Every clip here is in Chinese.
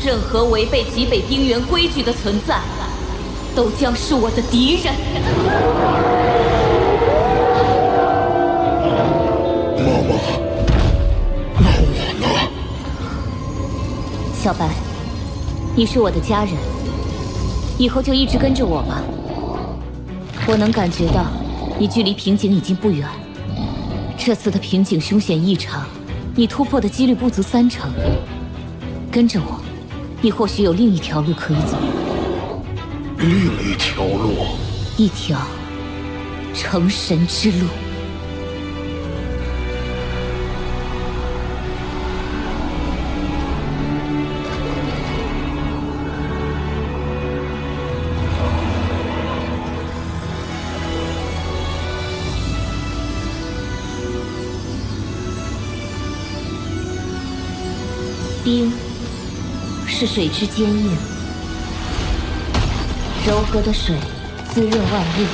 任何违背极北冰原规矩的存在，都将是我的敌人。妈妈，那我呢？小白，你是我的家人，以后就一直跟着我吧。我能感觉到你距离瓶颈已经不远，这次的瓶颈凶险异常，你突破的几率不足30%。跟着我，你或许有另一条路可以走。另一条路，一条成神之路。冰是水之坚硬，柔和的水滋润万物，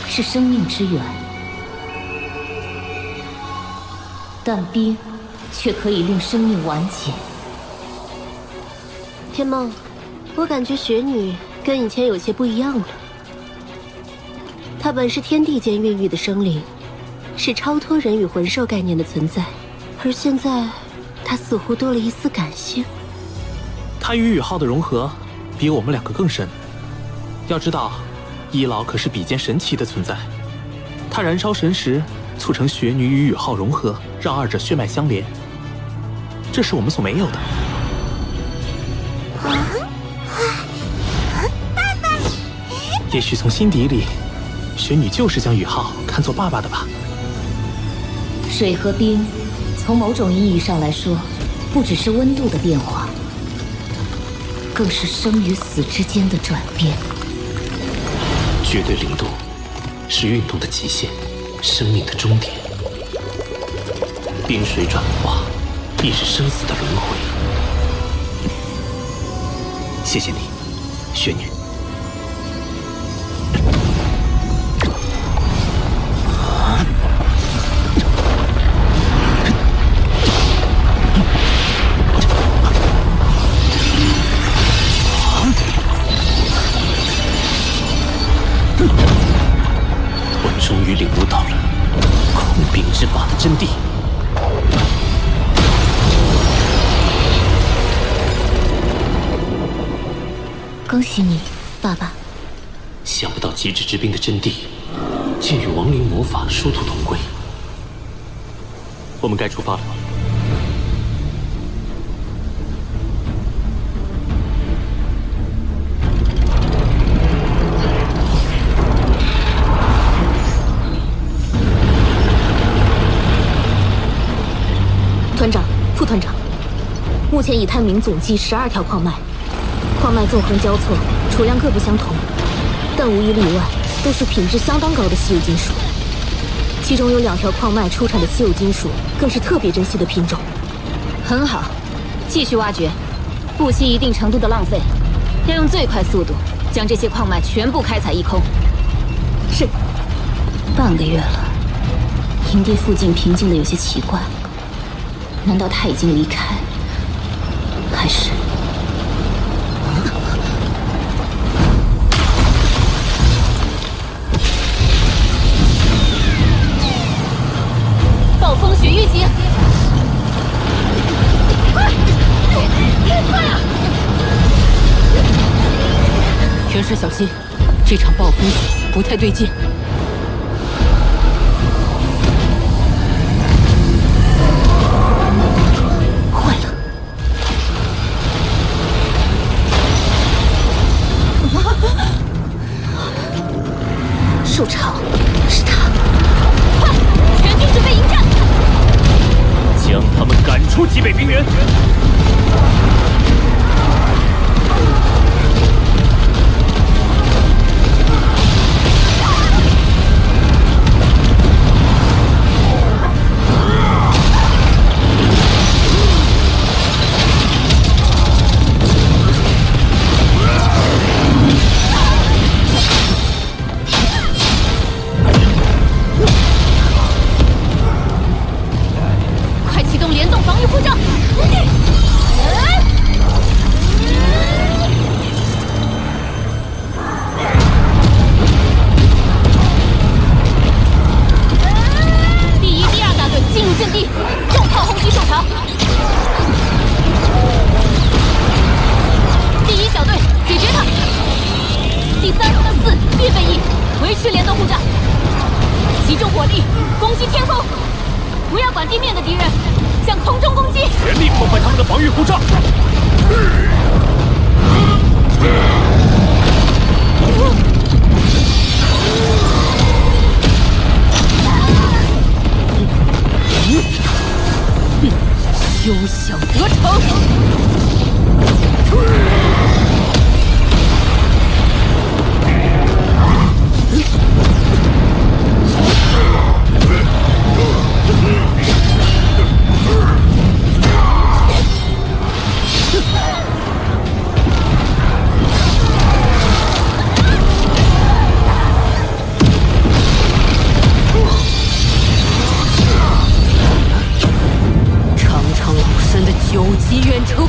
是生命之源。但冰却可以令生命完结。天梦，我感觉雪女跟以前有些不一样了。她本是天地间孕育的生灵，是超脱人与魂兽概念的存在，而现在她似乎多了一丝感性。他与宇浩的融合比我们两个更深。要知道，一老可是比肩神奇的存在，他燃烧神石，促成雪女与宇浩融合，让二者血脉相连，这是我们所没有的。也许从心底里，雪女就是将宇浩看作爸爸的吧。水和冰，从某种意义上来说，不只是温度的变化，更是生与死之间的转变。绝对零度是运动的极限，生命的终点。冰水转化亦是生死的轮回。谢谢你，雪女。终于领悟到了控冰之法的真谛。恭喜你，爸爸。想不到极致之冰的真谛，竟与亡灵魔法殊途同归。我们该出发了吗？团长、副团长，目前已探明总计12条矿脉，矿脉纵横交错，储量各不相同，但无一例外都是品质相当高的稀有金属。其中有2条矿脉出产的稀有金属更是特别珍惜的品种。很好，继续挖掘，不惜一定程度的浪费，要用最快速度将这些矿脉全部开采一空。是。半个月了，营地附近平静的有些奇怪。难道他已经离开？还是……暴风雪预警！快啊！全师小心，这场暴风雪不太对劲。受潮，是他！快，全军准备迎战！将他们赶出极北冰原！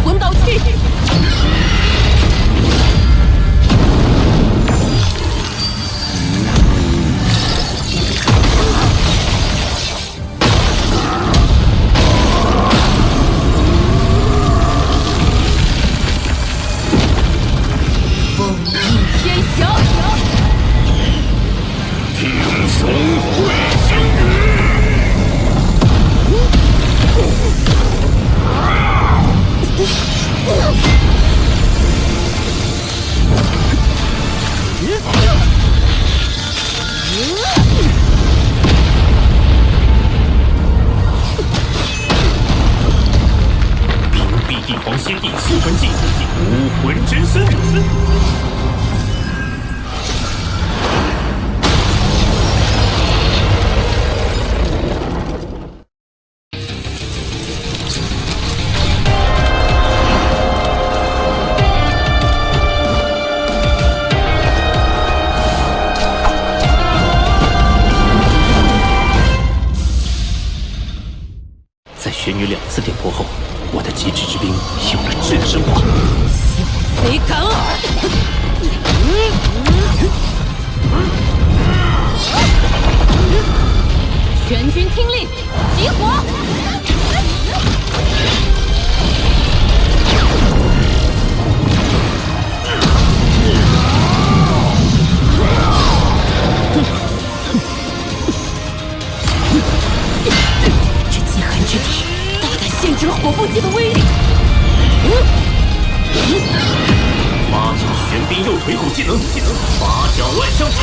魂导器。风翼天翔，听雄会星雨。冰壁帝皇先帝七魂技，武魂真身。在玄女2次点破后，我的极致之兵有了质的升华。小贼敢尔！全军听令，集火！这极寒之地大大限制了火凤姬的威力。八角玄冰右腿骨技能，八角万象刺。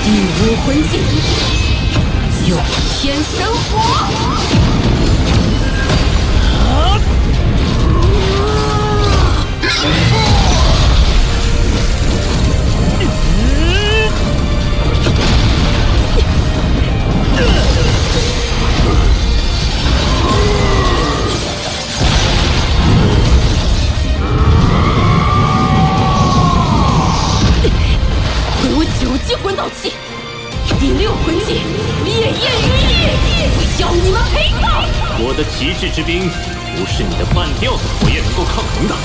第5魂技，九天神火。回我9级魂导器，第6魂技烈焰羽翼，我要你们赔葬！我的极致之兵不是你的半吊子火焰能够抗衡的。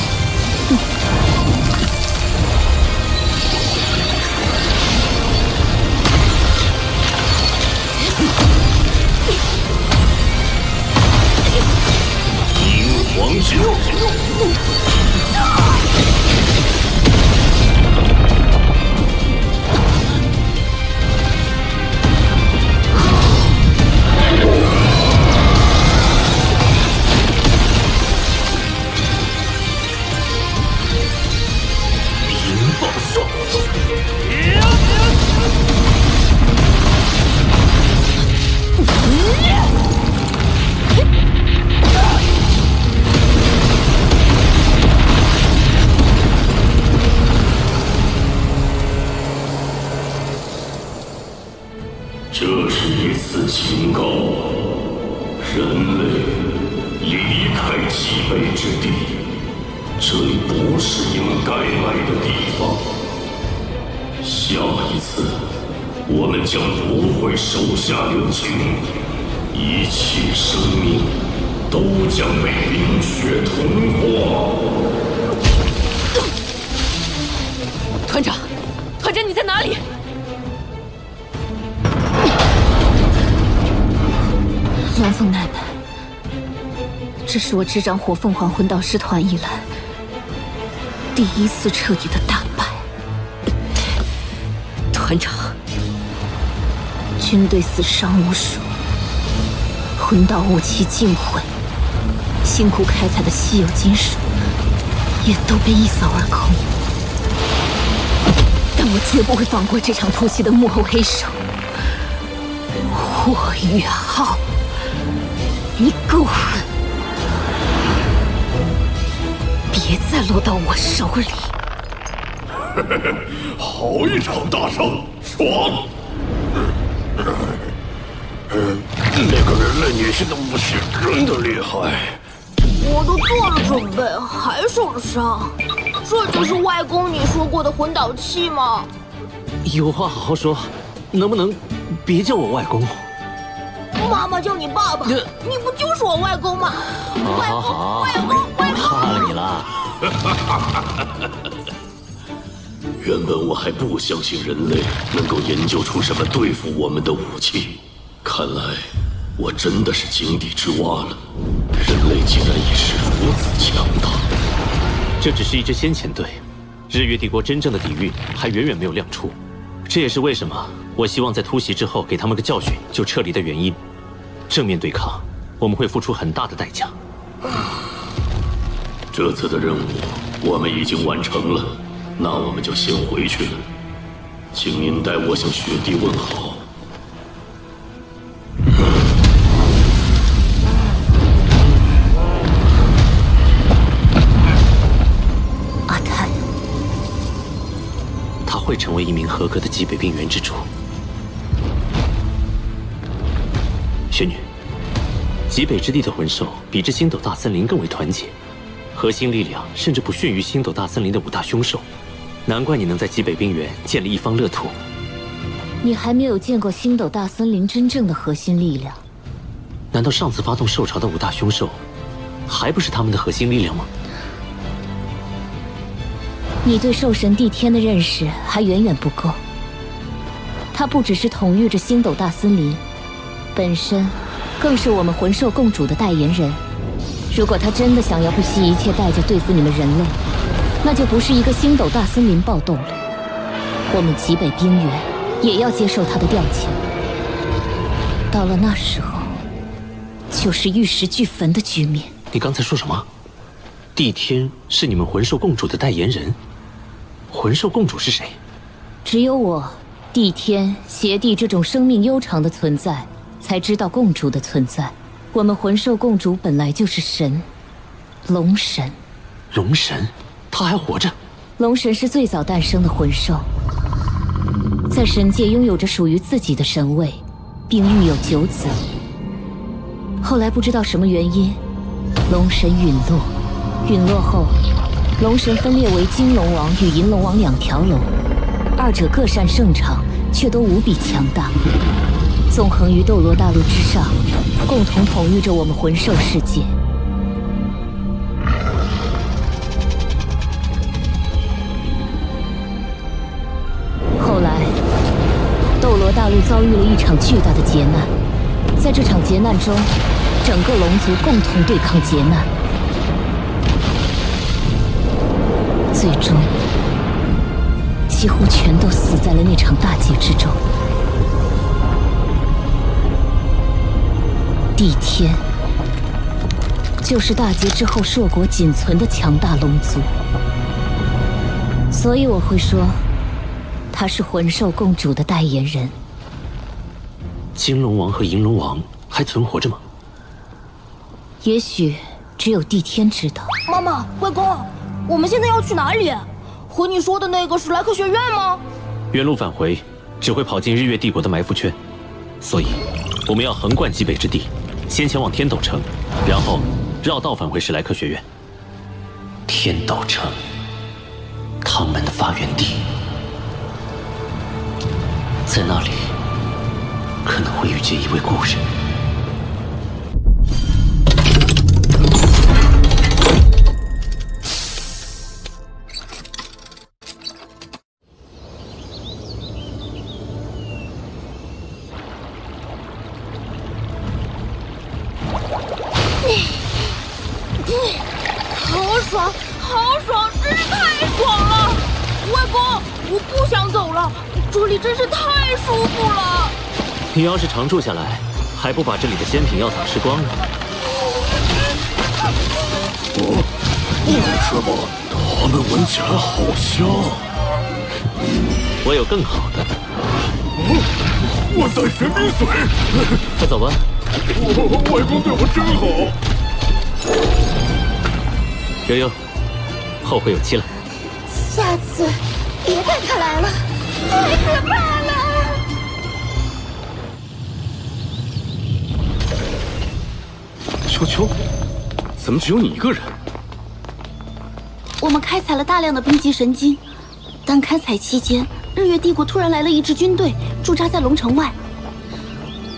阴皇之怒。这是一次警告，人类离开极北之地，这里不是你们该来的地方。下一次，我们将不会手下留情，一切生命都将被冰雪同化。团长，团长你在哪里？蓝凤奶奶，这是我执掌火凤凰魂导师团以来第1次彻底的大败。团长，军队死伤无数，魂导武器尽毁，辛苦开采的稀有金属也都被一扫而空。但我绝不会放过这场突袭的幕后黑手霍雨浩。你够狠！别再落到我手里！好一场大胜，爽！那个人类女性的武器真的厉害。我都做了准备，还受了伤。这就是外公你说过的魂导器吗？有话好好说，能不能别叫我外公？妈妈叫你爸爸，你不就是我外公吗？外公，外公，外公！怕了你了。原本我还不相信人类能够研究出什么对付我们的武器，看来我真的是井底之蛙了。人类竟然已是如此强大。这只是一支先遣队，日月帝国真正的底蕴还远远没有亮出。这也是为什么我希望在突袭之后给他们个教训就撤离的原因。正面对抗，我们会付出很大的代价。这次的任务我们已经完成了，那我们就先回去了。请您代我向雪帝问好。阿泰，他会成为一名合格的极北冰原之主。雪女，极北之地的魂兽比之星斗大森林更为团结，核心力量甚至不逊于星斗大森林的5大凶兽，难怪你能在极北冰原建立一方乐土。你还没有见过星斗大森林真正的核心力量。难道上次发动兽潮的5大凶兽，还不是他们的核心力量吗？你对兽神帝天的认识还远远不够。他不只是统御着星斗大森林，本身更是我们魂兽共主的代言人。如果他真的想要不惜一切代价对付你们人类，那就不是一个星斗大森林暴动了，我们极北冰原也要接受他的调遣。到了那时候，就是玉石俱焚的局面。你刚才说什么？帝天是你们魂兽共主的代言人？魂兽共主是谁？只有我、帝天、邪帝这种生命悠长的存在，才知道共主的存在。我们魂兽共主本来就是神，龙神。龙神？他还活着？龙神是最早诞生的魂兽，在神界拥有着属于自己的神位，并育有9子。后来不知道什么原因，龙神陨落。陨落后，龙神分裂为金龙王与银龙王2条龙，二者各擅胜场，却都无比强大，纵横于斗罗大陆之上，共同统御着我们魂兽世界。后来，斗罗大陆遭遇了一场巨大的劫难，在这场劫难中，整个龙族共同对抗劫难，最终几乎全都死在了那场大劫之中。帝天就是大劫之后硕果仅存的强大龙族，所以我会说他是魂兽共主的代言人。金龙王和银龙王还存活着吗？也许只有帝天知道。妈妈，外公，我们现在要去哪里？和你说的那个史莱克学院吗？原路返回只会跑进日月帝国的埋伏圈，所以我们要横贯极北之地，先前往天斗城，然后绕道返回史莱克学院。天斗城，他们的发源地，在那里可能会遇见一位故人。好爽，好爽，真是太爽了！外公，我不想走了，这里真是太舒服了。你要是常住下来，还不把这里的仙品药草吃光了？不能吃吗？它们闻起来好香。我有更好的。我在玄冰水。快走吧。外公对我真好。悠悠，后会有期了。下次别带他来了，太可怕了！秋秋，怎么只有你一个人？我们开采了大量的冰级神晶，但开采期间，日月帝国突然来了一支军队，驻扎在龙城外。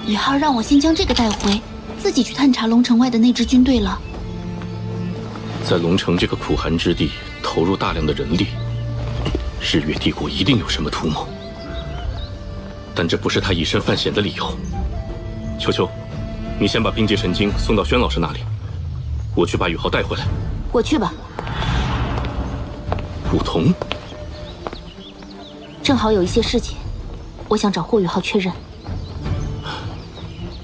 宇浩让我先将这个带回，自己去探查龙城外的那支军队了。在龙城这个苦寒之地投入大量的人力，日月帝国一定有什么图谋，但这不是他以身犯险的理由。秋秋，你先把冰级神晶送到轩老师那里，我去把宇浩带回来。我去吧。梧桐，正好有一些事情，我想找霍宇浩确认。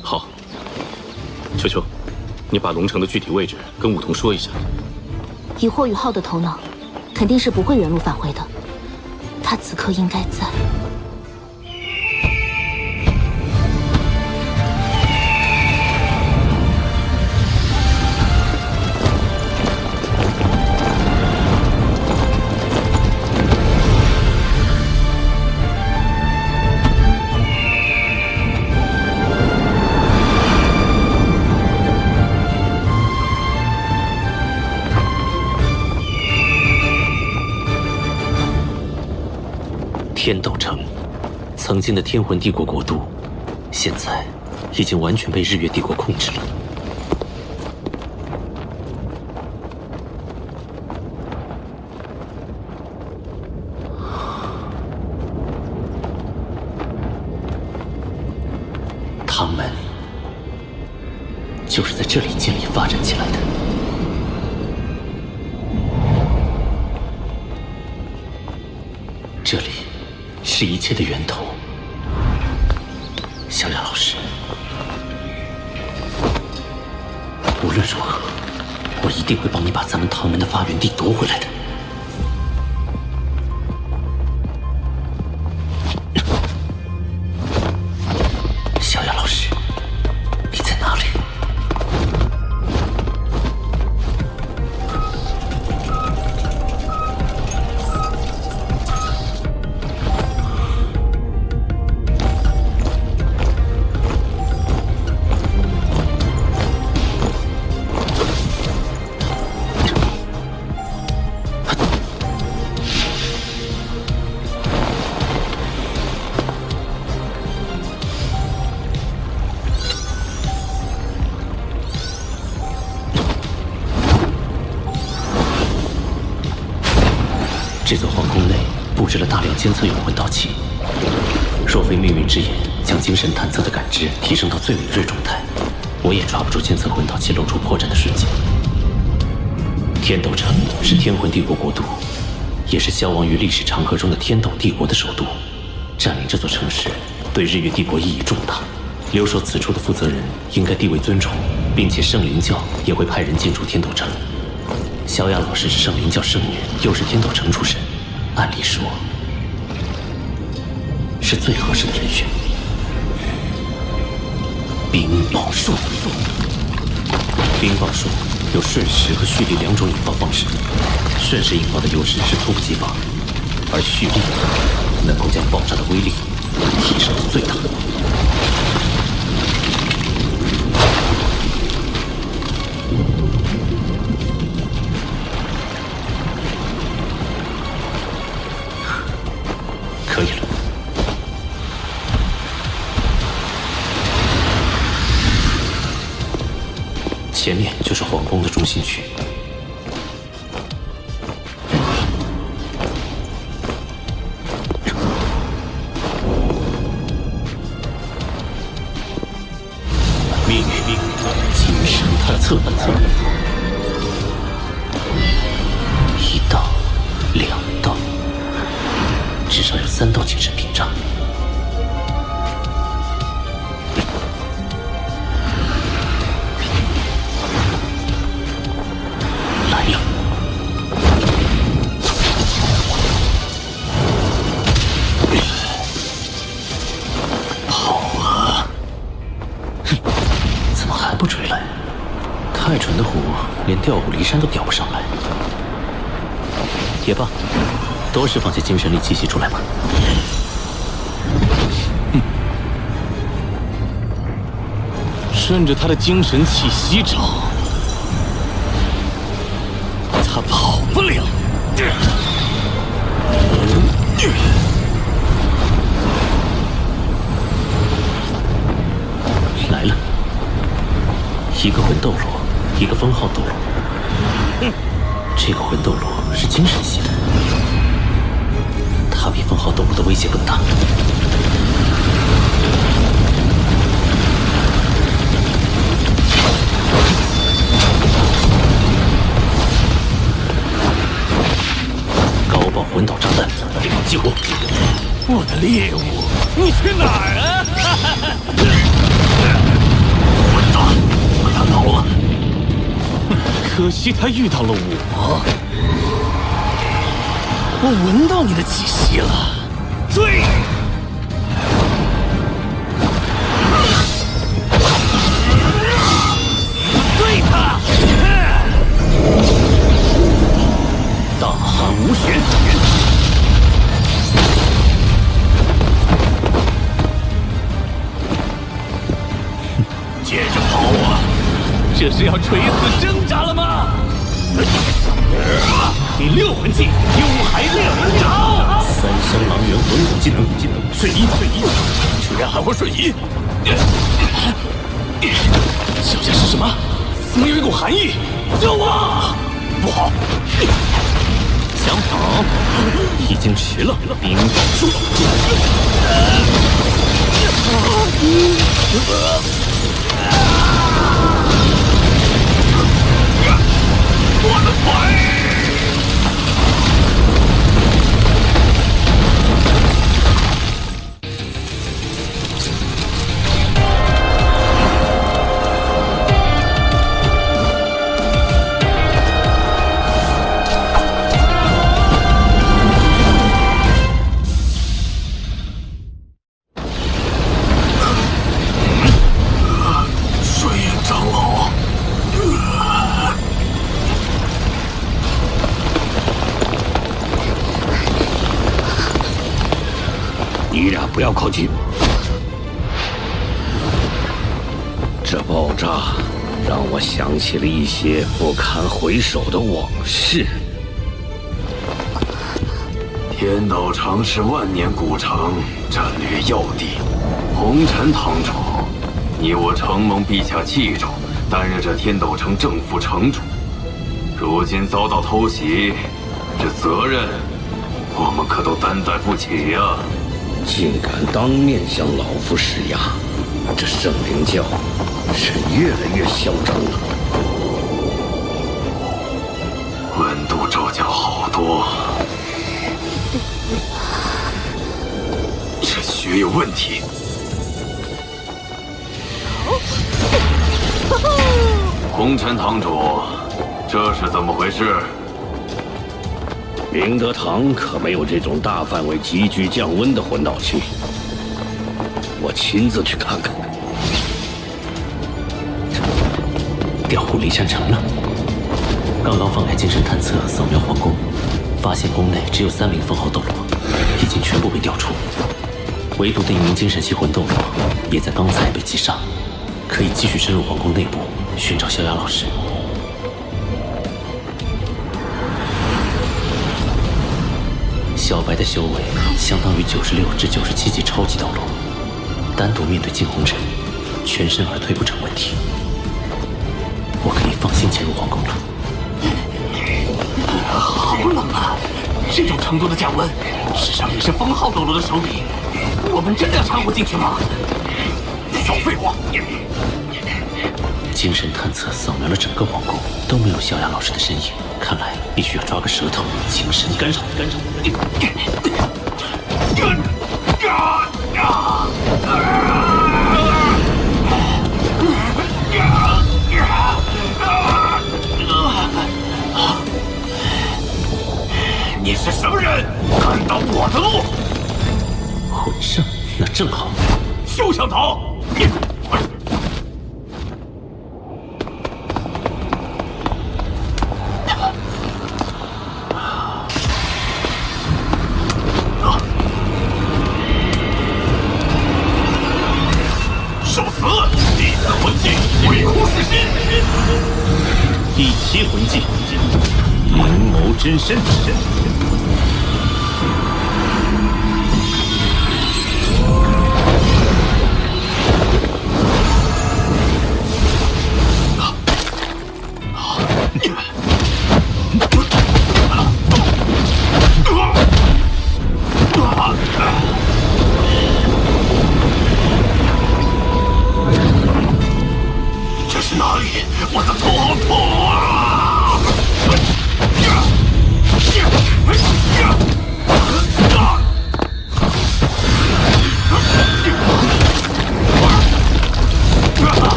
好，秋秋，你把龙城的具体位置跟梧桐说一下。以霍宇浩的头脑，肯定是不会原路返回的。他此刻应该在。天斗城，曾经的天魂帝国国都，现在已经完全被日月帝国控制了。他们就是在这里建立发展起来的。这里是一切的源头。小雅老师，无论如何，我一定会帮你把咱们唐门的发源地夺回来的。小雅老师，你在哪里？这座皇宫内布置了大量监测永魂导器，若非命运之眼将精神探测的感知提升到最敏锐状态，我也抓不住监测魂导器露出破绽的瞬间。天斗城是天魂帝国国都，也是消亡于历史长河中的天斗帝国的首都。占领这座城市对日月帝国意义重大，留守此处的负责人应该地位尊崇，并且圣灵教也会派人进驻天斗城。小雅老师是圣灵教圣女，又是天斗城出身，按理说是最合适的人选。冰雹术，冰雹术有瞬时和蓄力两种引爆方式，瞬时引爆的优势是猝不及防，而蓄力能够将爆炸的威力提升到最大。可以了。前面就是皇宫的中心区。命运精神探测，一道、两道，至少有3道精神屏障。来了！跑啊！哼，怎么还不追来？太蠢的虎，连调虎离山都调不上来。也罢，多释放些精神力气息出来吧。顺着他的精神气息找，他跑不了。来了，一个魂斗罗，一个封号斗罗。这个魂斗罗是精神系的，他比封号斗罗的威胁更大。高爆魂导炸弹，激活！我的猎物，你去哪儿啊？混蛋，他逃了。可惜他遇到了我，我闻到你的气息了。追！对他！大寒无旋。接着跑啊！这是要垂死挣扎了吗？第6魂技幽海猎人掌，三生狼猿魂骨技能，瞬移，居然还会瞬移！脚下是什么？怎么有一股寒意？救我！不好！想跑已经迟了。冰术。我的腿！水眼长老。你俩不要靠近！这爆炸让我想起了一些不堪回首的往事。天斗城是万年古城，战略要地。红尘堂主，你我承蒙陛下器重，担任着天斗城正副城主。如今遭到偷袭，这责任我们可都担待不起呀！竟敢当面向老夫施压，这圣灵教是越来越嚣张了。温度骤降好多，这血有问题。红尘堂主，这是怎么回事？明德堂可没有这种大范围急剧降温的魂导器，我亲自去看看。调虎离山城了。刚刚放开精神探测扫描皇宫，发现宫内只有3名封号斗罗，已经全部被调出，唯独的1名精神系魂斗罗也在刚才被击杀，可以继续深入皇宫内部寻找萧炎老师。小白的修为相当于96至97级超级斗罗，单独面对惊鸿阵，全身而退不成问题。我可以放心潜入皇宫了。好冷啊！这种程度的降温，至少也是封号斗罗的手笔。我们真的要掺和进去吗？少废话！精神探测扫描了整个皇宫，都没有萧炎老师的身影。看来必须要抓个舌头，精神干扰。你是什么人？敢挡我的路？魂圣，那正好。休想逃！第7魂技，灵眸真身。这是哪里？我的头好痛啊！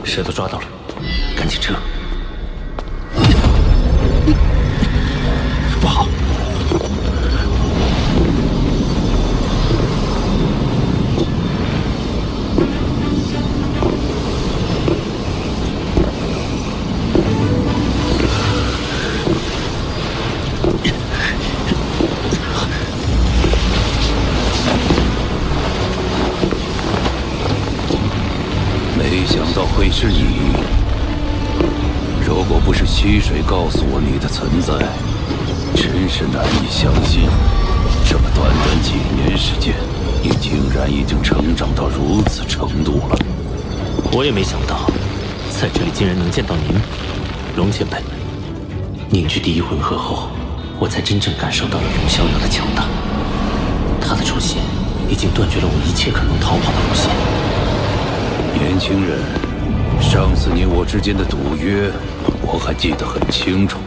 蛇都抓到了，赶紧撤！不好！没想到会是你。如果不是溪水告诉我你的存在，真是难以相信。这么短短几年时间，你竟然已经成长到如此程度了。我也没想到，在这里竟然能见到您，龙前辈。凝聚第1魂核后，我才真正感受到了龙逍遥的强大。他的出现，已经断绝了我一切可能逃跑的路线。年轻人，上次你我之间的赌约，我还记得很清楚。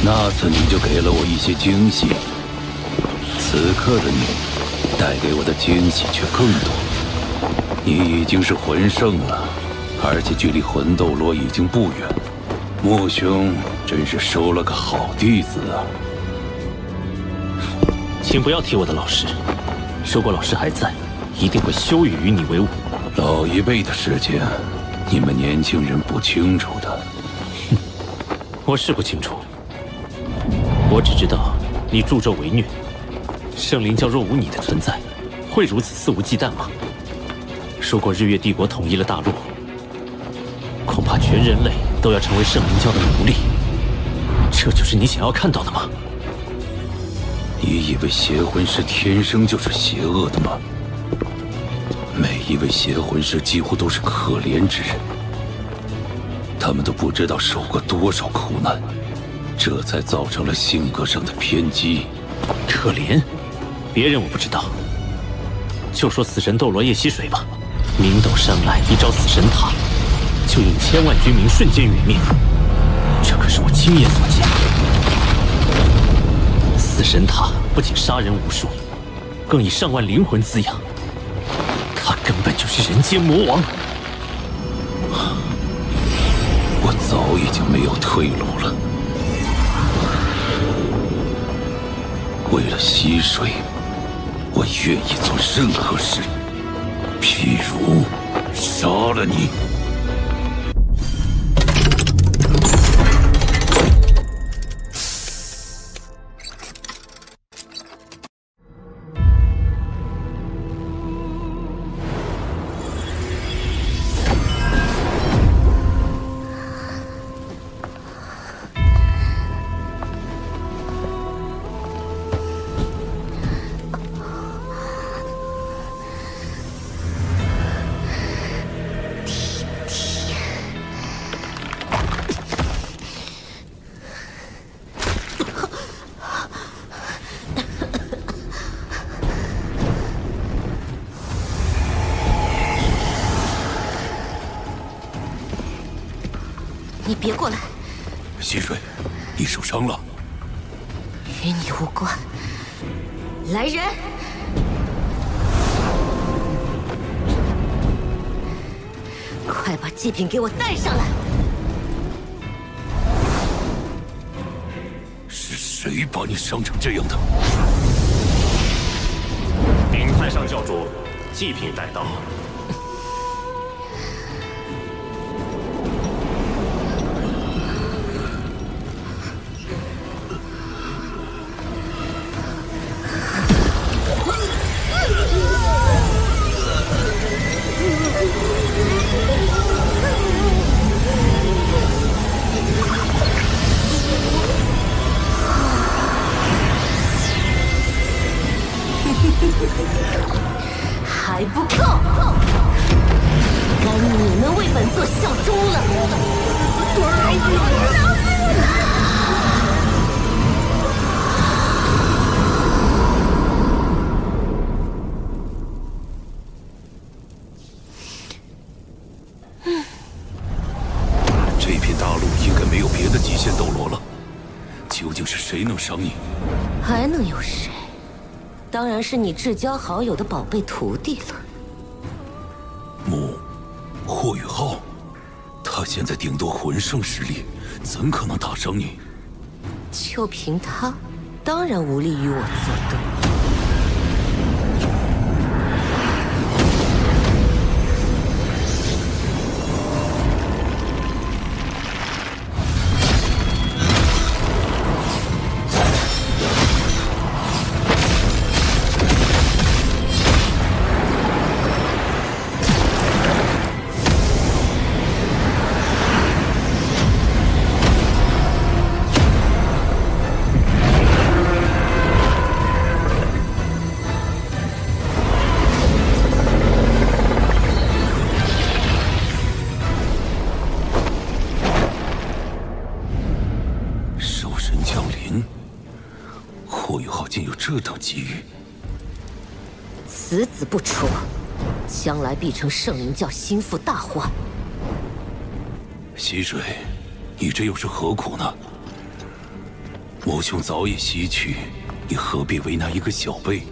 那次你就给了我一些惊喜，此刻的你，带给我的惊喜却更多。你已经是魂圣了，而且距离魂斗罗已经不远。穆兄真是收了个好弟子啊！请不要提我的老师，如果老师还在，一定会羞于与你为伍。老一辈的事情，你们年轻人不清楚的。我是不清楚，我只知道你助纣为虐，圣灵教若无你的存在，会如此肆无忌惮吗？如果日月帝国统一了大陆，恐怕全人类都要成为圣灵教的奴隶。这就是你想要看到的吗？你以为邪魂师天生就是邪恶的吗？每一位邪魂师几乎都是可怜之人，他们都不知道受过多少苦难，这才造成了性格上的偏激。可怜？别人我不知道，就说死神斗罗叶溪水吧，明斗山脉一招死神塔，就令千万军民瞬间殒命，这可是我亲眼所见。死神塔不仅杀人无数，更以上万灵魂滋养。他根本就是人间魔王。我早已经没有退路了。为了溪水，我愿意做任何事，譬如杀了你。你别过来！溪水，你受伤了。与你无关。来人！快把祭品给我带上来！把你伤成这样的？禀太上教主，祭品带到。还不够，该你们为本座效忠了。这片大陆应该没有别的极限斗罗了，究竟是谁能伤你？还能有谁？当然是你至交好友的宝贝徒弟了。霍雨浩，他现在顶多魂圣实力，怎可能打伤你？就凭他，当然无力与我作斗。这等机遇，此子不除，将来必成圣灵教心腹大患。溪水，你这又是何苦呢？母兄早已西去，你何必为难一个小辈？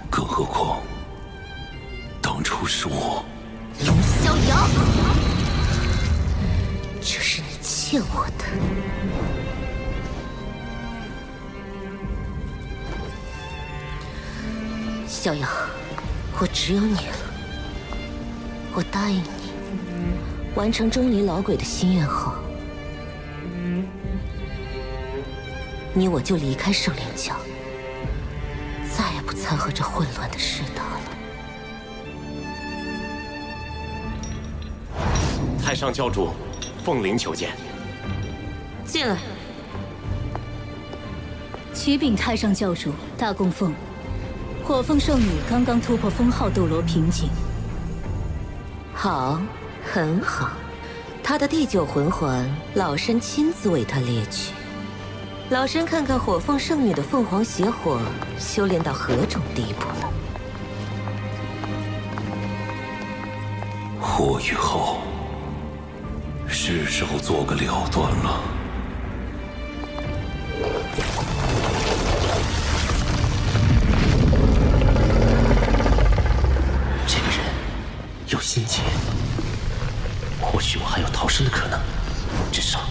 更何况，当初是我。龙逍遥，这是你欠我的。逍遥，我只有你了。我答应你，完成钟离老鬼的心愿后，你我就离开圣灵教，再也不掺和这混乱的世道了。太上教主，凤灵求见。进来。启禀太上教主，大供奉。火凤圣女刚刚突破封号斗罗瓶颈。好，很好。她的第9魂环，老身亲自为她猎取。老身看看火凤圣女的凤凰邪火修炼到何种地步了。霍雨浩，是时候做个了断了。有心结，或许我还有逃生的可能，至少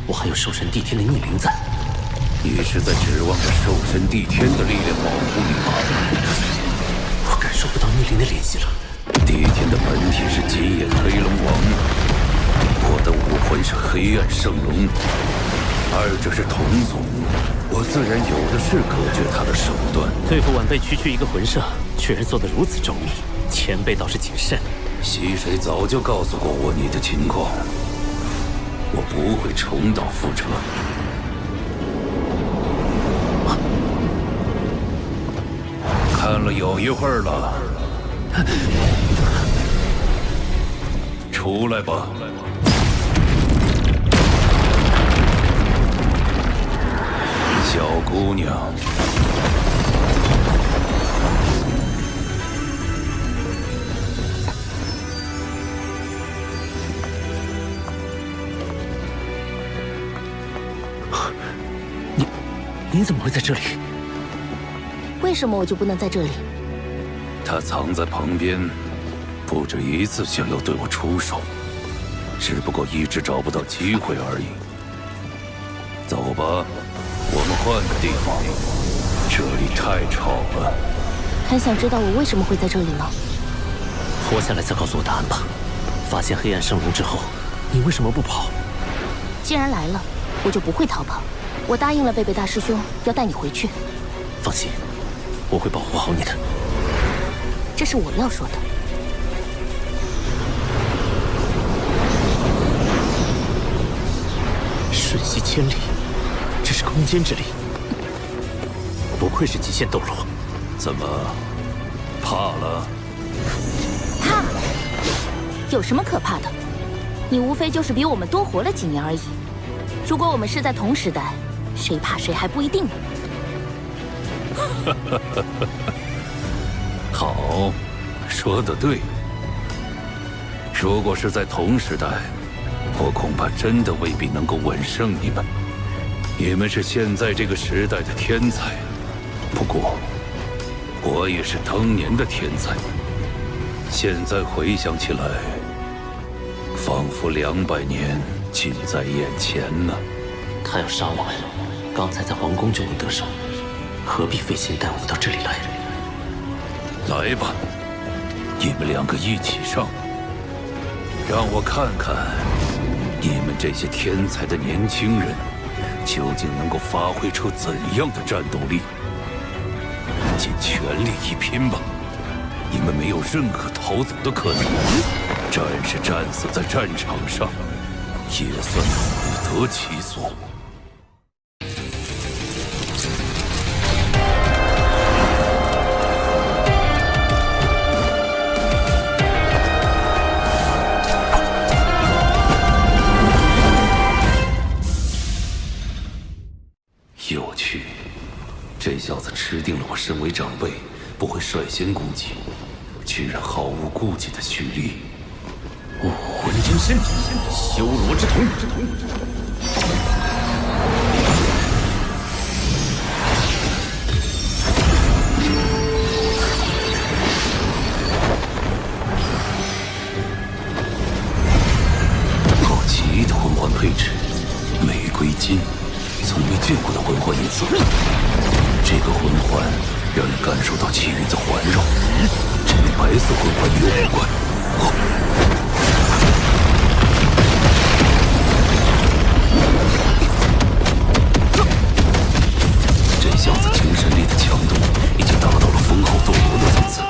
我还有兽神帝天的逆鳞在。你是在指望着兽神帝天的力量保护你吗？我感受不到逆鳞的联系了。帝天的本体是金眼黑龙王，我的武魂是黑暗圣龙，二者是同宗，我自然有的是隔绝他的手段。对付晚辈区区一个魂圣，居然做得如此周密，前辈倒是谨慎。溪水早就告诉过我你的情况，我不会重蹈覆辙。看了有一会儿了，出来吧。小姑娘。你怎么会在这里？为什么我就不能在这里？他藏在旁边，不止一次想要对我出手，只不过一直找不到机会而已。走吧。我们换个地方，这里太吵了。很想知道我为什么会在这里吗？活下来再告诉我答案吧。发现黑暗圣龙之后，你为什么不跑？既然来了，我就不会逃跑。我答应了贝贝大师兄，要带你回去。放心，我会保护好你的。这是我要说的。瞬息千里，这是空间之力，不愧是极限斗罗。怎么，怕了？怕？有什么可怕的？你无非就是比我们多活了几年而已。如果我们是在同时代，谁怕谁还不一定呢。好，说得对。如果是在同时代，我恐怕真的未必能够稳胜你们。你们是现在这个时代的天才，不过我也是当年的天才。现在回想起来，仿佛200年近在眼前呢。他要杀我们，刚才在皇宫就能得手，何必费心带我们到这里来？来吧，你们2个一起上，让我看看你们这些天才的年轻人究竟能够发挥出怎样的战斗力。尽全力一拼吧，你们没有任何逃走的可能。战士战死在战场上，也算死得其所。有趣，这小子吃定了我身为长辈不会率先攻击，居然毫无顾忌的蓄力。武魂真身，修罗之瞳。好奇异的魂环配置，玫瑰金，从未见过的魂环颜色。这个魂环让人感受到气运在环绕，这与白色魂环与我无关。这小子精神力的强度已经达到了封号斗罗的层次，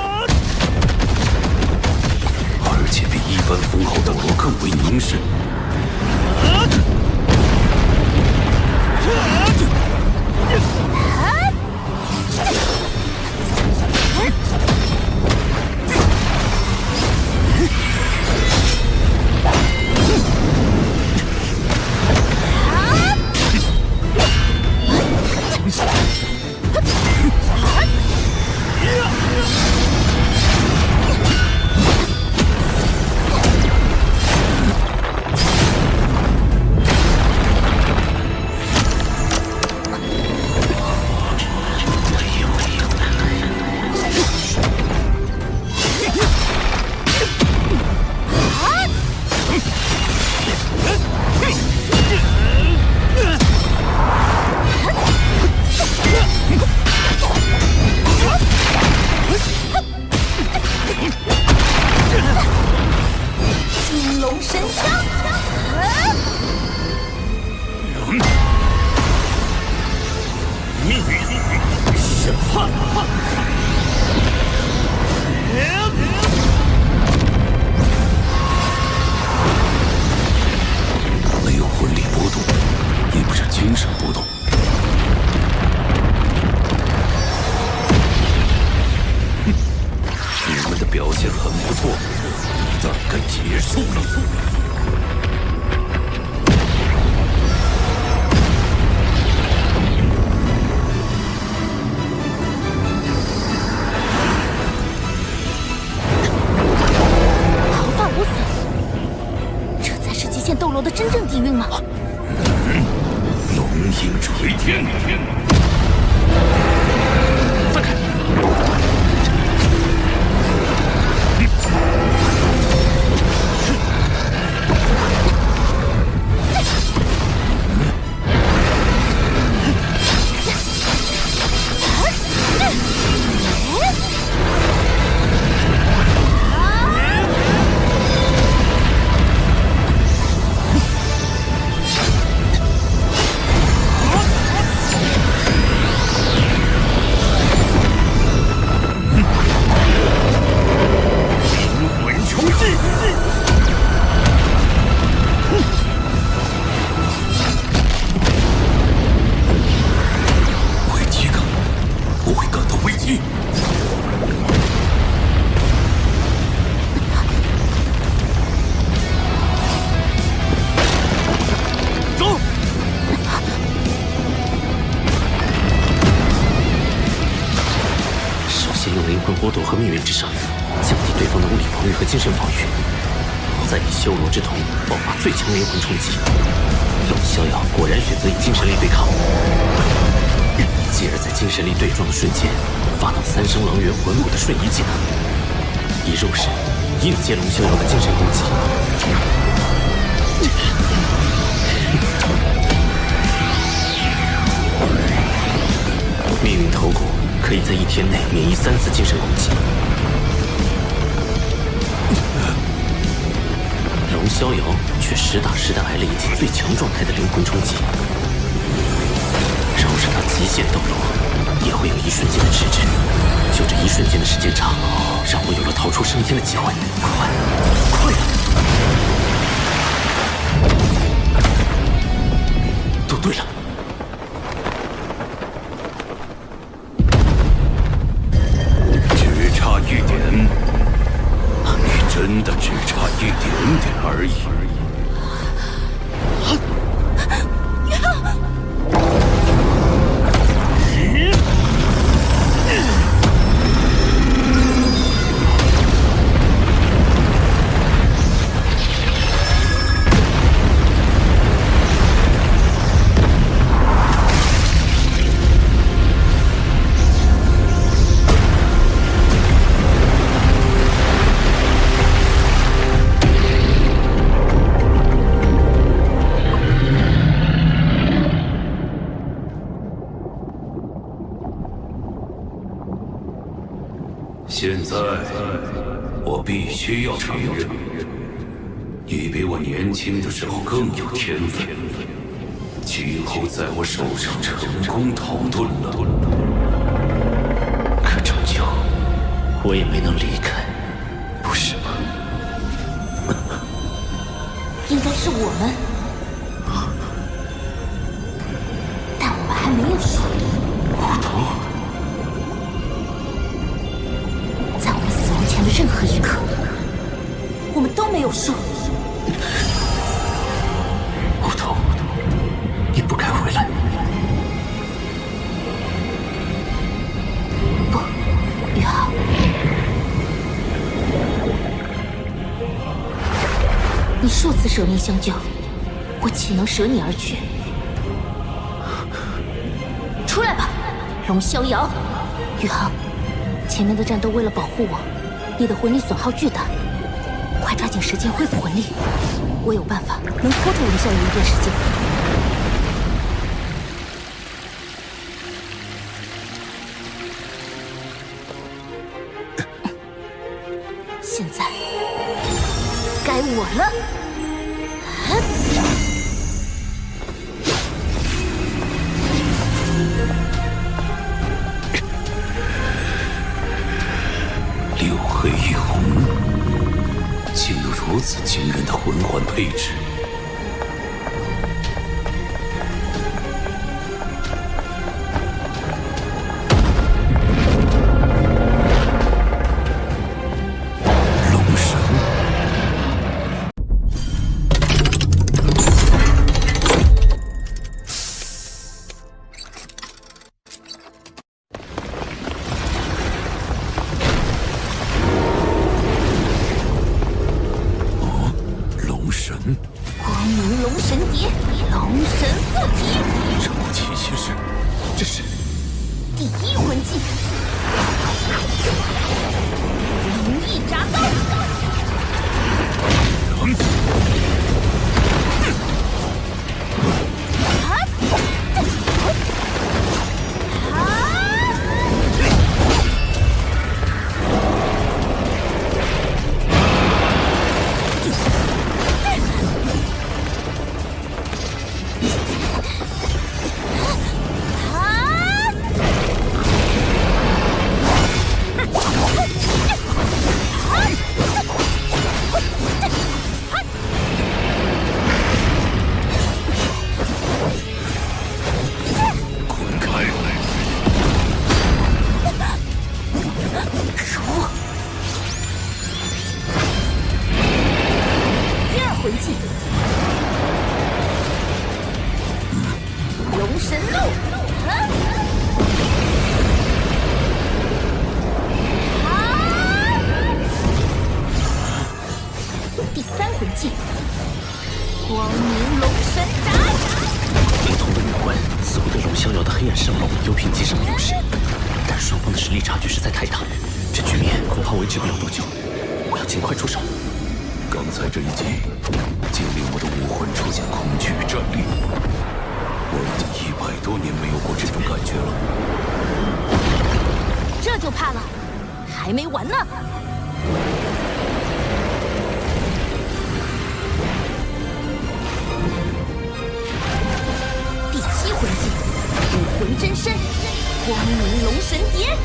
而且比一般封号斗罗更为凝神。金龙神枪！命运审判。没有魂力波动，也不是精神波动。你们的表现很不错，但该结束了。毫发无损，这才是极限斗罗的真正底蕴吗？龙影垂天。放开！命运之上，降低对方的物理防御和精神防御，再以修罗之瞳爆发最强灵魂冲击。龙逍遥果然选择以精神力对抗，继而在精神力对撞的瞬间，发动三生狼元魂舞的瞬移技能，以肉身应接龙逍遥的精神攻击。命运头骨可以在1天内免疫3次精神攻击。龙逍遥却实打实的挨了一记最强状态的灵魂冲击，饶是他极限斗罗，也会有一瞬间的迟滞。就这一瞬间的时间差，让我有了逃出升天的机会。快啊！都对了。只差一点，你真的只差一点点而已。现在，我必须要承认，你比我年轻的时候更有天分，今后在我手上成功逃遁了。可终究，我也没能离开，不是吗？应该是我们，但我们还没有输。梧桐。前的任何一刻，我们都没有输。梧桐，你不该回来。不，宇浩，你数次舍命相救，我岂能舍你而去？出来吧，龙逍遥。宇浩，前面的战斗为了保护我，你的魂力损耗巨大，快抓紧时间恢复魂力。我有办法能拖住龙逍遥一段时间。现在该我了。六黑一红，竟有如此惊人的魂环配置。龙神，光明龙神蝶，龙神附体。这股气息是，这是第一魂技，如意铡刀。魂剑，光明龙神斩。灵童的武魂似乎对龙逍遥的黑暗圣龙有品级上的优势，但双方的实力差距实在太大，这局面恐怕维持不了多久。我要尽快出手。刚才这一击，竟令我的武魂出现恐惧与战栗。我已经100多年没有过这种感觉了。这就怕了，还没完呢！第7魂技，武魂真身，光明龙神蝶。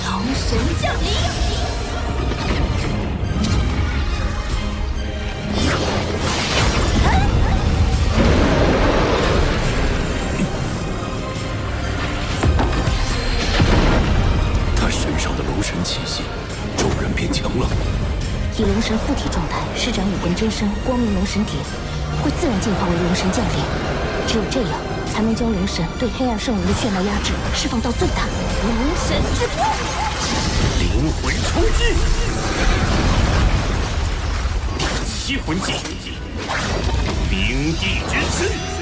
龙神降临。他身上的龙神气息，骤然变强了。以龙神附体状态施展武魂真身光明龙神蝶，会自然进化为龙神降临。只有这样，才能将龙神对黑暗圣龙的血脉压制释放到最大。龙神之波，灵魂冲击！第7魂技，冰地之身。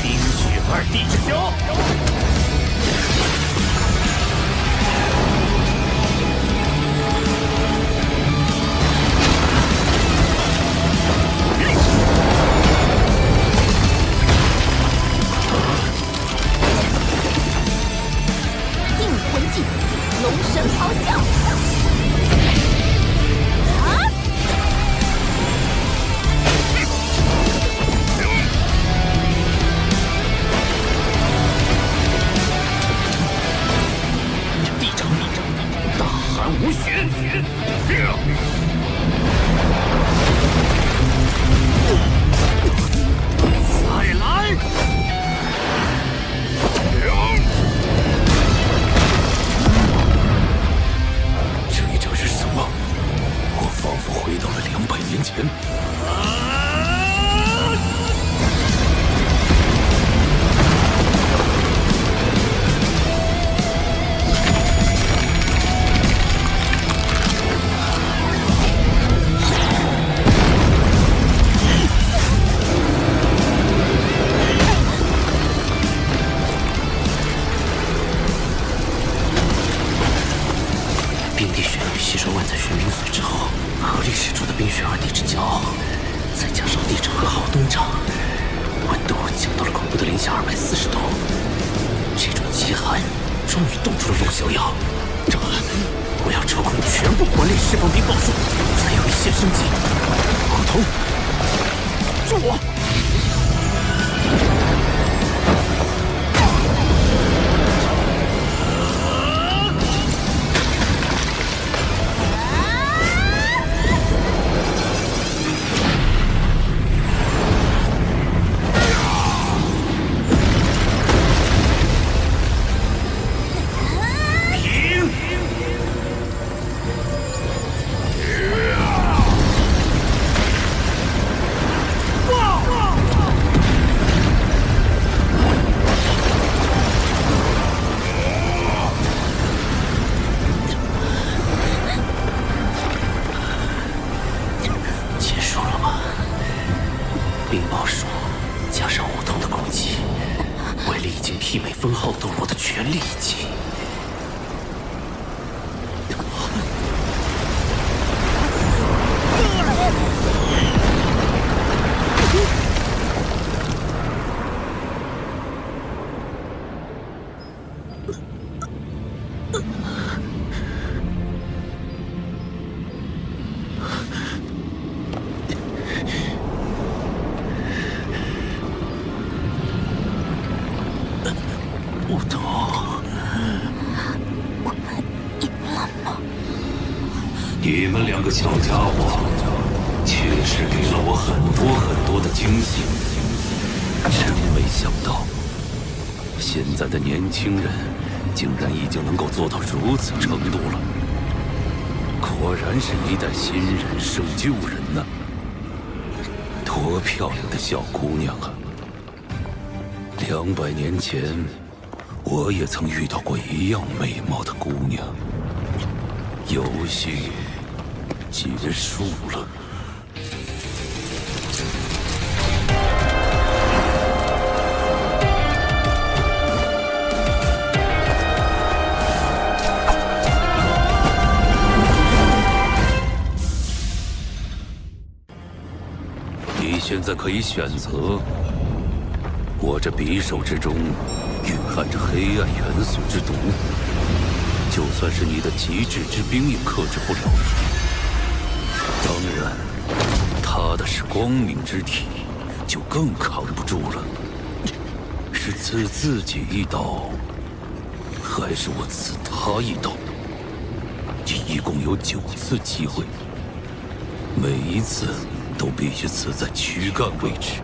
冰雪2地之交。第5魂技，龙神咆哮。无血，再来！这一招是什么？我仿佛回到了200年前。冰地玄玉吸收万载玄冰髓之后，合力使出的冰雪2地之交，再加上地场和好东掌，温度降到了恐怖的零下240度。这种极寒终于冻住了龙逍遥。我要抽空全部魂力释放冰暴术，才有一线生机。古潼，助我！冰暴术加上武通的攻击，威力已经媲美封号斗罗的全力一击。不懂。我们赢了吗？你们两个小家伙，确实给了我很多的惊喜。真没想到，现在的年轻人竟然已经能够做到如此程度了。果然是一代新人胜旧人呐！多漂亮的小姑娘啊！200年前，我也曾遇到过一样美貌的姑娘。游戏结束了。你现在可以选择。我这匕首之中蕴含着黑暗元素之毒，就算是你的极致之冰也克制不了。当然，他的是光明之体，就更扛不住了。是刺自己一刀，还是我刺他一刀？一共有9次机会，每一次都必须刺在躯干位置。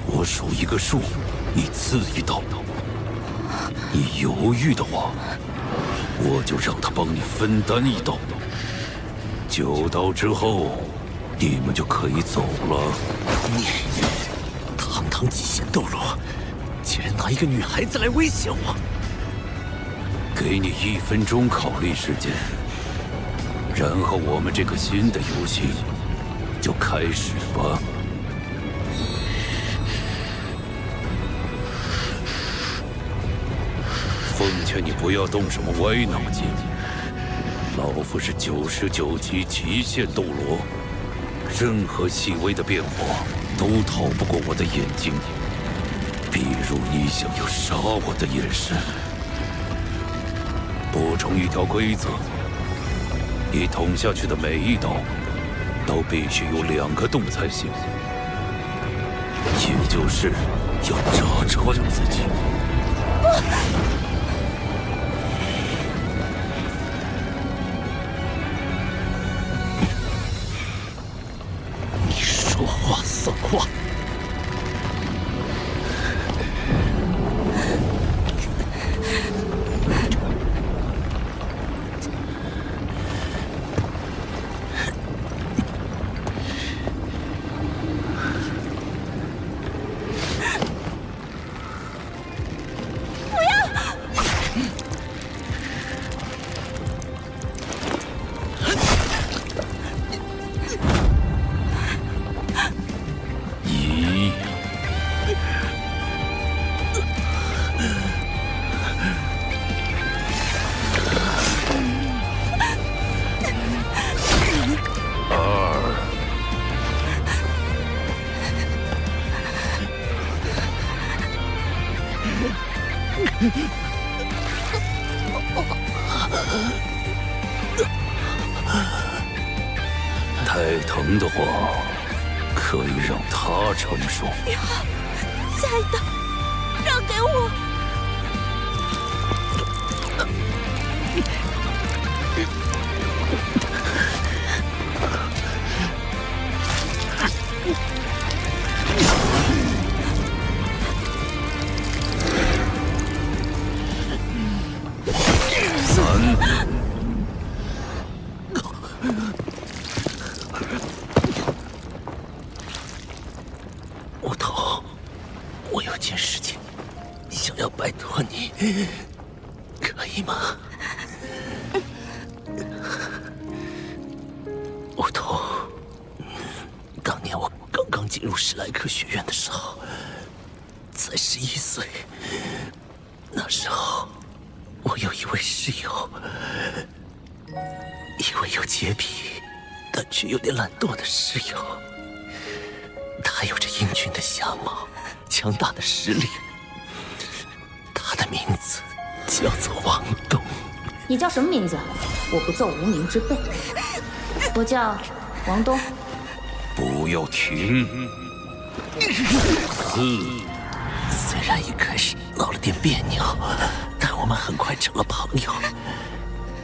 我数一个数，你刺一刀。你犹豫的话，我就让他帮你分担一刀。9刀之后，你们就可以走了。你堂堂极限斗罗，竟然拿一个女孩子来威胁我！给你1分钟考虑时间，然后我们这个新的游戏就开始吧。奉劝你不要动什么歪脑筋。老夫是99级极限斗罗，任何细微的变化都逃不过我的眼睛。比如你想要杀我的眼神。补充一条规则：你捅下去的每一刀，都必须有2个洞才行，也就是要扎穿自己。你说话算话。太疼的话，可以让他承受。下一刀，让给我。无头，我有件事情想要拜托你，可以吗？无头，当年我刚刚进入史莱克学院的时候，才11岁。那时候，我有一位室友，一位有洁癖但却有点懒惰的室友。他有着英俊的相貌，强大的实力。他的名字叫做王东。你叫什么名字？我不奏无名之辈。我叫王东。不要停！虽然一开始闹了点别扭，但我们很快成了朋友，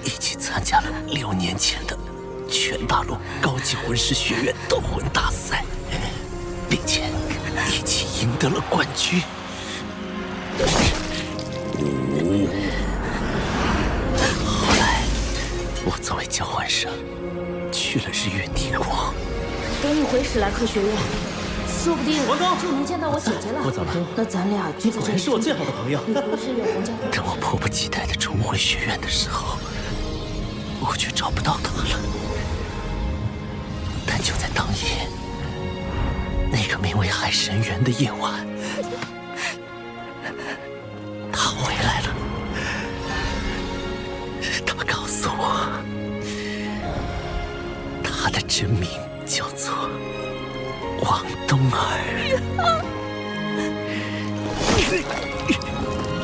一起参加了6年前的全大陆高级魂师学院斗魂大赛，并且一起赢得了冠军。后来，我作为交换生去了日月帝国。等你回史莱克学院，说不定就能见到我姐姐了。我走了。那咱俩就在这里。是我最好的朋友。你不是有皇家？等我迫不及待地重回学院的时候，我却找不到他了。但就在当夜，那个名为海神园的夜晚，他回来了。他告诉我，他的真名叫做王冬儿。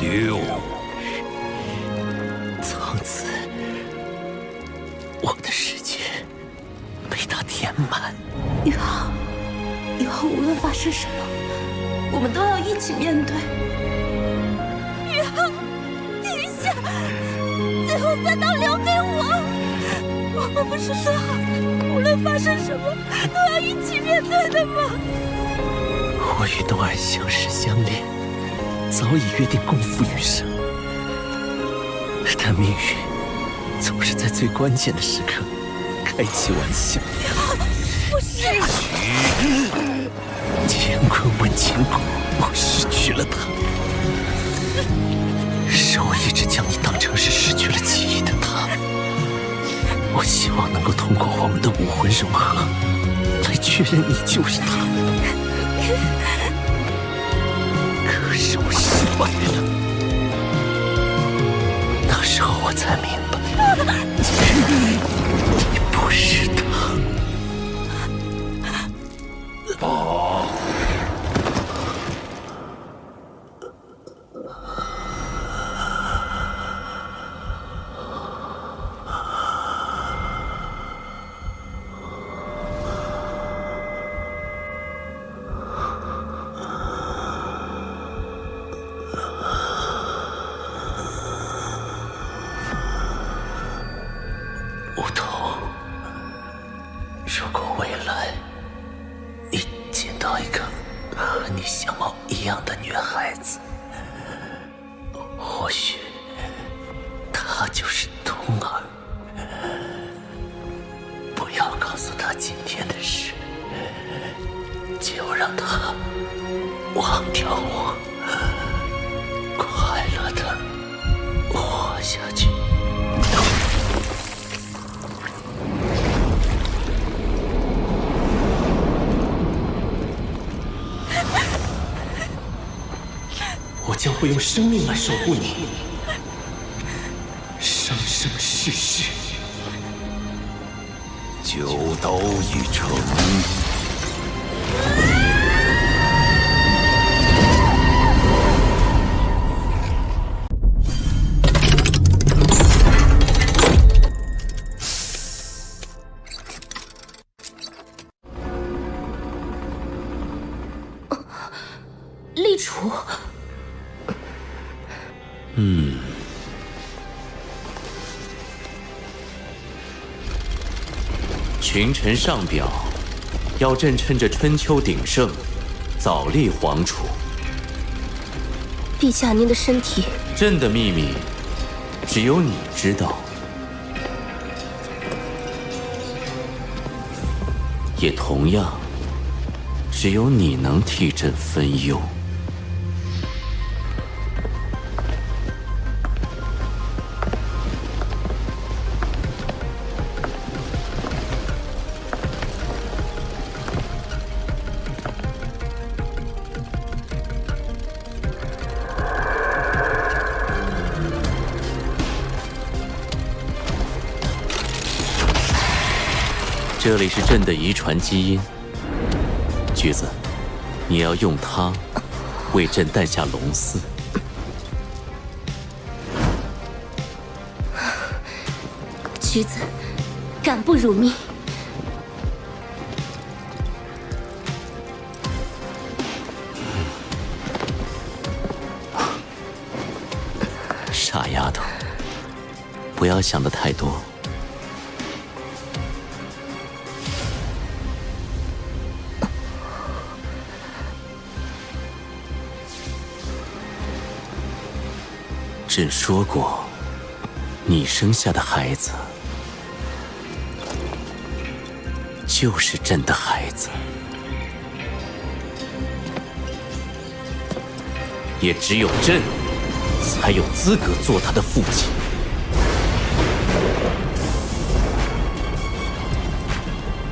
6。从此，我的世界被他填满。以后无论发生什么，我们都要一起面对。停下！最后3道留给我。我们不是说好了，无论发生什么，都要一起面对的吗？我与冬儿相识相恋，早已约定共赴余生。但命运总是在最关键的时刻开起玩笑。不是。乾坤问乾坤，我失去了他，是我一直将你当成是失去了记忆的他。我希望能够通过我们的武魂融合，来确认你就是他。可是我失败了。那时候我才明白，你不是他。梧桐，如果未来你见到一个和你相貌一样的女孩子，或许她就是冬儿。不要告诉她今天的事，就让她忘掉我，快乐的活下去。我将会用生命来守护你，生生世世。9刀已成。立储。群臣上表，要朕趁着春秋鼎盛，早立皇储。陛下，您的身体。朕的秘密，只有你知道，也同样，只有你能替朕分忧。这里是朕的遗传基因，橘子，你要用它为朕诞下龙嗣。橘子，敢不辱命？傻丫头，不要想得太多。朕说过，你生下的孩子就是朕的孩子，也只有朕才有资格做他的父亲。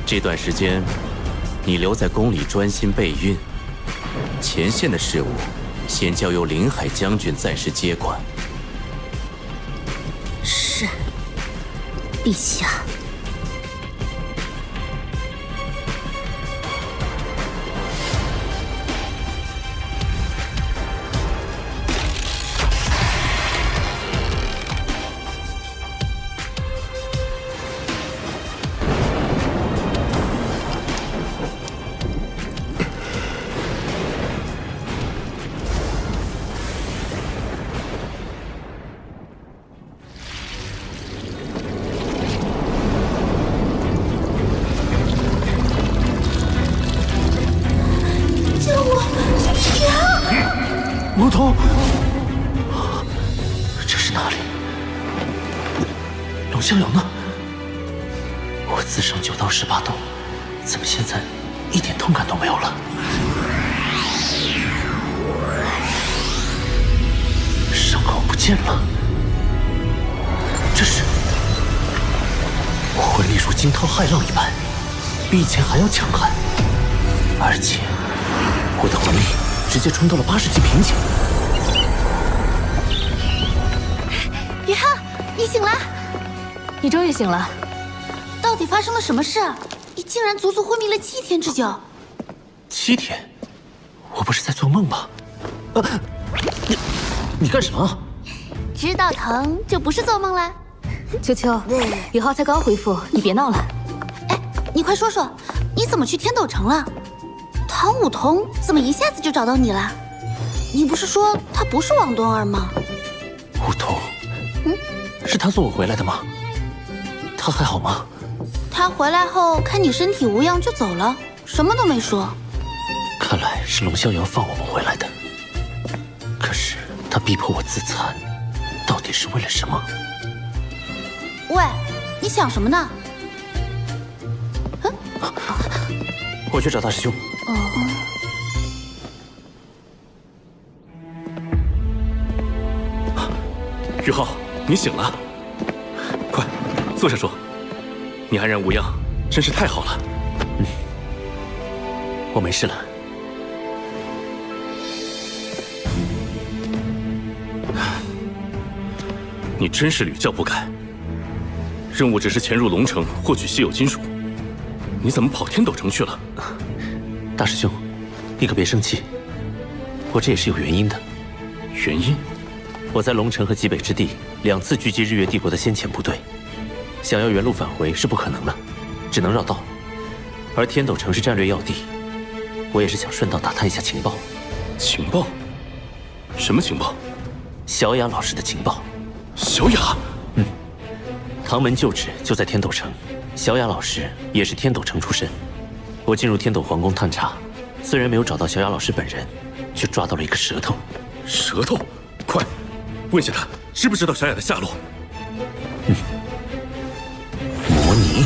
这段时间，你留在宫里专心备孕，前线的事务先交由临海将军暂时接管。是，陛下。龙童，这是哪里？龙逍遥呢？我自伤9道18洞，怎么现在一点痛感都没有了？伤口不见了，这是……我魂力如惊涛骇浪一般，比以前还要强悍，而且我的魂力直接冲到了80级瓶颈。宇浩，你醒了！你终于醒了。到底发生了什么事？你竟然足足昏迷了7天之久。7天？我不是在做梦吗？你干什么？知道疼就不是做梦啦。秋秋，宇浩才刚恢复，你别闹了。哎，你快说说，你怎么去天斗城了？唐武桐怎么一下子就找到你了？你不是说他不是王冬儿吗？武桐，是他送我回来的吗？他还好吗？他回来后看你身体无恙就走了，什么都没说。看来是龙逍遥放我们回来的。可是他逼迫我自残，到底是为了什么？喂，你想什么呢？我去找大师兄。玉浩，你醒了，快坐下说。你安然无恙，真是太好了。我没事了。你真是屡教不改。任务只是潜入龙城获取稀有金属，你怎么跑天斗城去了？大师兄，你可别生气，我这也是有原因的。原因？我在龙城和极北之地2次狙击日月帝国的先遣部队，想要原路返回是不可能了，只能绕道。而天斗城是战略要地，我也是想顺道打探一下情报。情报？什么情报？小雅老师的情报。小雅？唐门旧址就在天斗城，小雅老师也是天斗城出身。我进入天斗皇宫探查，虽然没有找到小雅老师本人，却抓到了一个舌头。舌头？快问一下他知不知道小雅的下落。魔尼。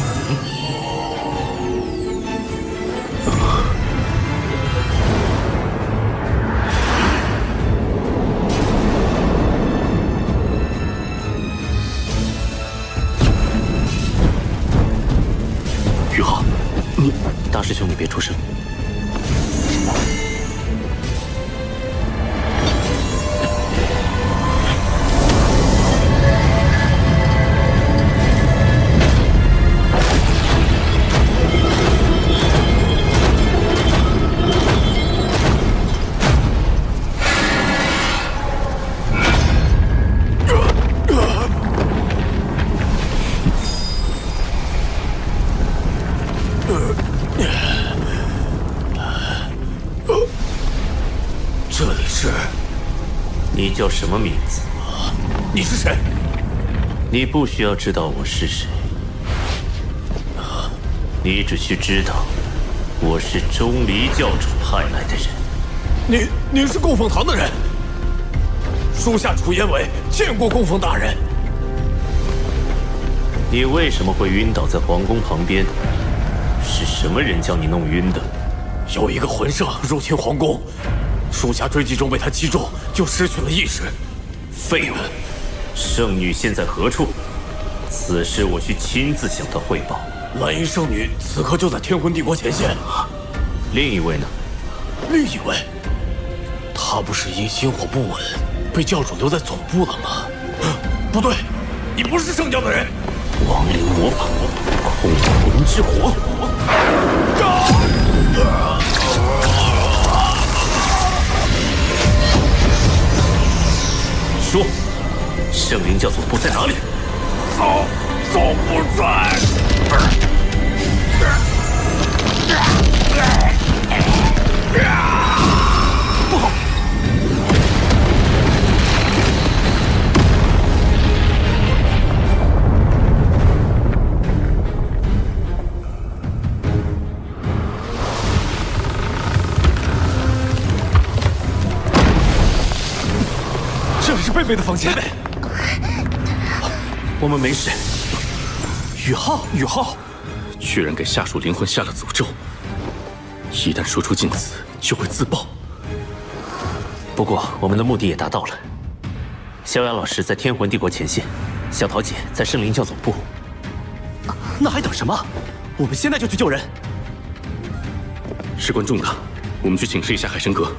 玉浩，你……大师兄，你别出声。这里是……你叫什么名字？你是谁？你不需要知道我是谁，你只需知道我是钟离教主派来的人。你是供奉堂的人？属下楚延伟见过供奉大人。你为什么会晕倒在皇宫旁边？是什么人将你弄晕的？有一个魂圣入侵皇宫，属下追击中被他击中，就失去了意识。废物！圣女现在何处？此事我需亲自向她汇报。蓝衣圣女此刻就在天魂帝国前线。另一位呢？另一位，他不是因心火不稳被教主留在总部了吗？不对，你不是圣教的人。亡灵魔法，控魂之火。说，圣灵教总部在哪里？总部在。不好！这里是贝贝的房间。我们没事。宇浩，居然给下属灵魂下了诅咒，一旦说出禁词，就会自爆。不过我们的目的也达到了。萧雅老师在天魂帝国前线，小桃姐在圣灵教总部。那还等什么？我们现在就去救人。事关重大，我们去请示一下海神阁。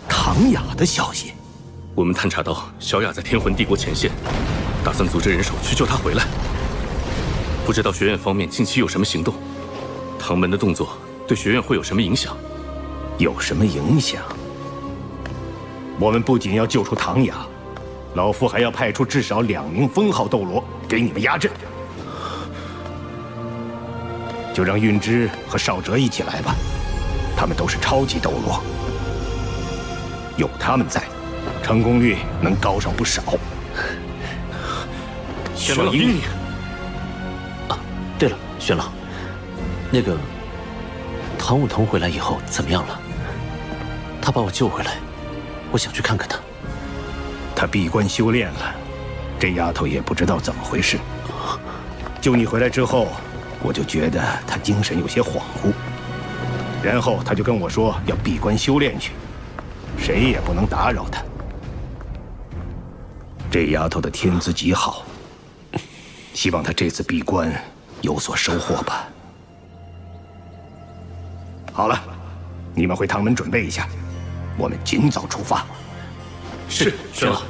唐雅的消息，我们探查到小雅在天魂帝国前线，打算组织人手去救她回来。不知道学院方面近期有什么行动？唐门的动作对学院会有什么影响？有什么影响？我们不仅要救出唐雅，老夫还要派出至少2名封号斗罗给你们压阵。就让韵之和少哲一起来吧，他们都是超级斗罗。有他们在，成功率能高上不少。玄老英啊，对了，玄老，那个唐舞桐回来以后怎么样了？他把我救回来，我想去看看他。他闭关修炼了，这丫头也不知道怎么回事。救你回来之后，我就觉得他精神有些恍惚，然后他就跟我说要闭关修炼去。谁也不能打扰她。这丫头的天资极好，希望她这次闭关有所收获吧。好了，你们回唐门准备一下，我们尽早出发。是，玄老。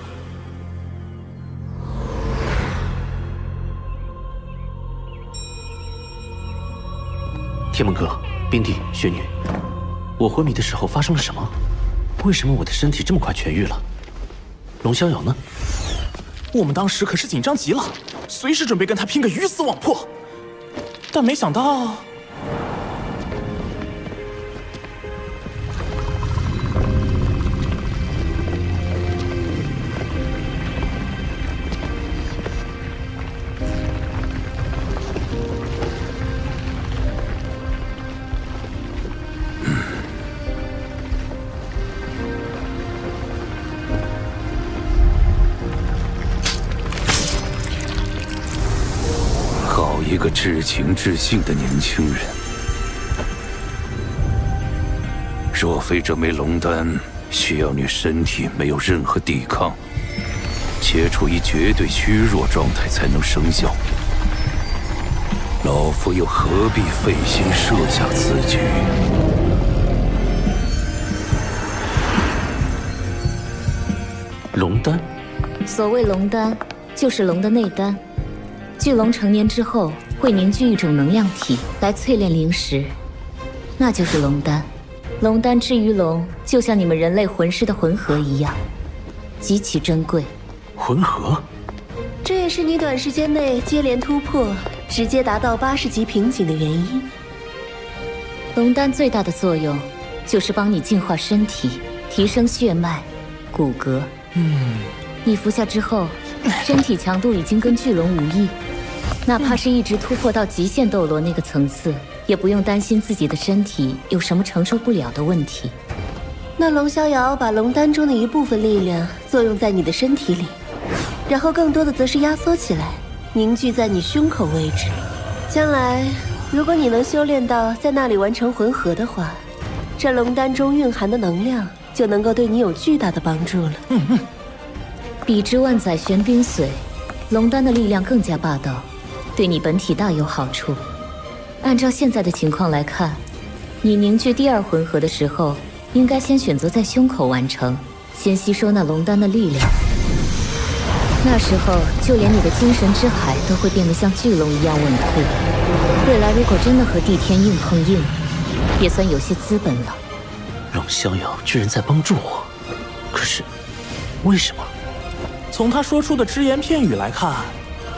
天门哥、冰帝、雪女，我昏迷的时候发生了什么？为什么我的身体这么快痊愈了？龙逍遥呢？我们当时可是紧张极了，随时准备跟他拼个鱼死网破，但没想到……一个至情至性的年轻人，若非这枚龙丹需要你身体没有任何抵抗，且处于绝对虚弱状态才能生效，老夫又何必费心设下此局？龙丹，所谓龙丹，就是龙的内丹。巨龙成年之后会凝聚一种能量体来淬炼灵石，那就是龙丹。龙丹之于龙，就像你们人类魂师的魂核一样，极其珍贵。魂核？这也是你短时间内接连突破，直接达到80级瓶颈的原因。龙丹最大的作用，就是帮你净化身体，提升血脉、骨骼。你服下之后，身体强度已经跟巨龙无异，哪怕是一直突破到极限斗罗那个层次，也不用担心自己的身体有什么承受不了的问题。那龙逍遥把龙丹中的一部分力量作用在你的身体里，然后更多的则是压缩起来，凝聚在你胸口位置。将来如果你能修炼到在那里完成魂核的话，这龙丹中蕴含的能量就能够对你有巨大的帮助了。比之万载玄冰髓，龙丹的力量更加霸道，对你本体大有好处。按照现在的情况来看，你凝聚第2魂核的时候，应该先选择在胸口完成，先吸收那龙丹的力量。那时候，就连你的精神之海都会变得像巨龙一样稳固。未来如果真的和帝天硬碰硬，也算有些资本了。龙逍遥居然在帮助我，可是为什么？从他说出的只言片语来看，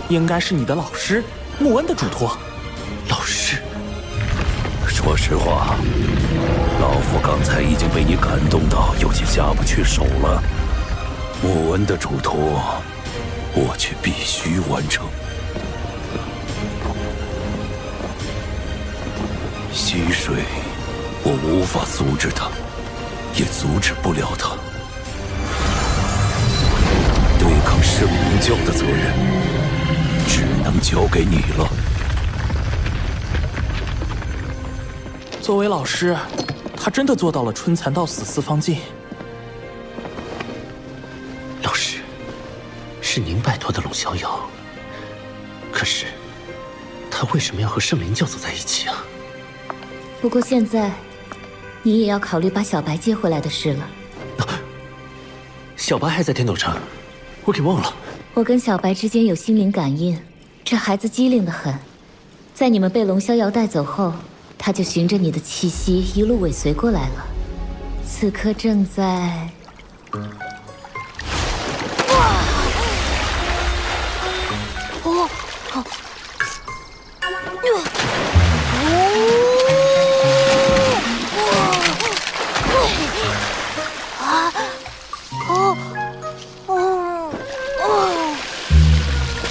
应该是你的老师穆恩的嘱托。老师，说实话，老夫刚才已经被你感动到有些下不去手了。穆恩的嘱托，我却必须完成。溪水，我无法阻止它，也阻止不了它。对抗圣灵教的责任，只能交给你了。作为老师，他真的做到了春蚕到死丝方尽。老师，是您拜托的龙逍遥，可是他为什么要和圣灵教走在一起啊？不过现在，你也要考虑把小白接回来的事了。小白还在天斗城，我给忘了。我跟小白之间有心灵感应，这孩子机灵得很。在你们被龙逍遥带走后，他就循着你的气息一路尾随过来了。此刻正在……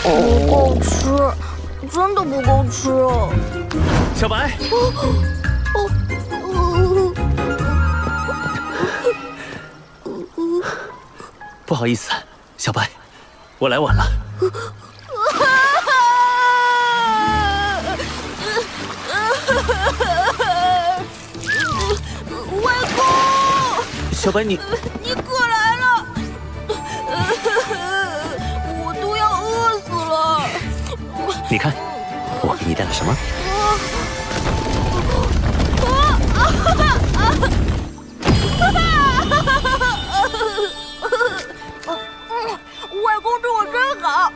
不够吃，真的不够吃。小白，不好意思，小白，我来晚了。外公，小白，你过来了，我都要饿死了。你看，我给你带了什么？外公对我真好。